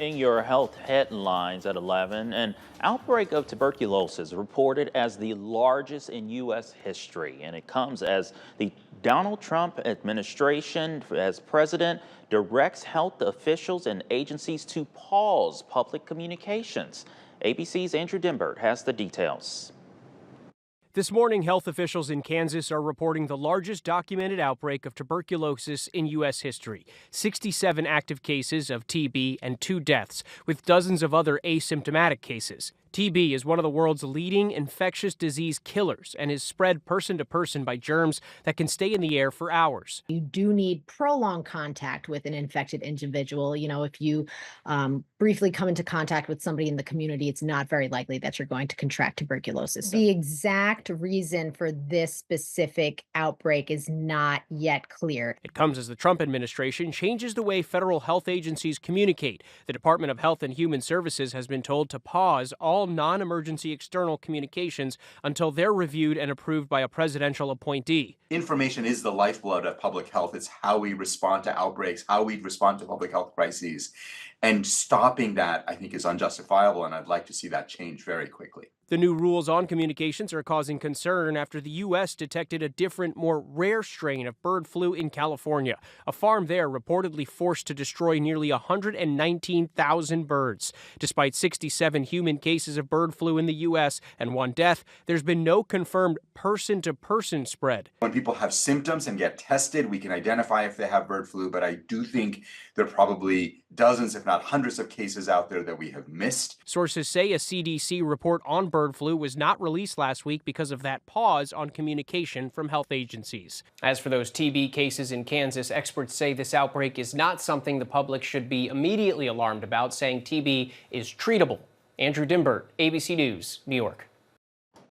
In your health headlines at 11, an outbreak of tuberculosis reported as the largest in U.S. history. And it comes as the Donald Trump administration, as president, directs health officials and agencies to pause public communications. ABC's Andrew Dimbert has the details. This morning, health officials in Kansas are reporting the largest documented outbreak of tuberculosis in U.S. history. 67 active cases of TB and 2 deaths, with dozens of other asymptomatic cases. TB is one of the world's leading infectious disease killers and is spread person to person by germs that can stay in the air for hours. You do need prolonged contact with an infected individual. If you briefly come into contact with somebody in the community, it's not very likely that you're going to contract tuberculosis. The exact reason for this specific outbreak is not yet clear. It comes as the Trump administration changes the way federal health agencies communicate. The Department of Health and Human Services has been told to pause all non-emergency external communications until they're reviewed and approved by a presidential appointee. Information is the lifeblood of public health. It's how we respond to outbreaks, how we respond to public health crises. And stopping that, I think, is unjustifiable, and I'd like to see that change very quickly. The new rules on communications are causing concern after the U.S. detected a different, more rare strain of bird flu in California. A farm there reportedly forced to destroy nearly 119,000 birds. Despite 67 human cases of bird flu in the U.S. and 1 death, there's been no confirmed person-to-person spread. When people have symptoms and get tested, we can identify if they have bird flu, but I do think there are probably dozens, if not hundreds of cases out there that we have missed. Sources say a CDC report on bird flu was not released last week because of that pause on communication from health agencies. As for those TB cases in Kansas, experts say this outbreak is not something the public should be immediately alarmed about, saying TB is treatable. Andrew Dimbert, ABC News, New York.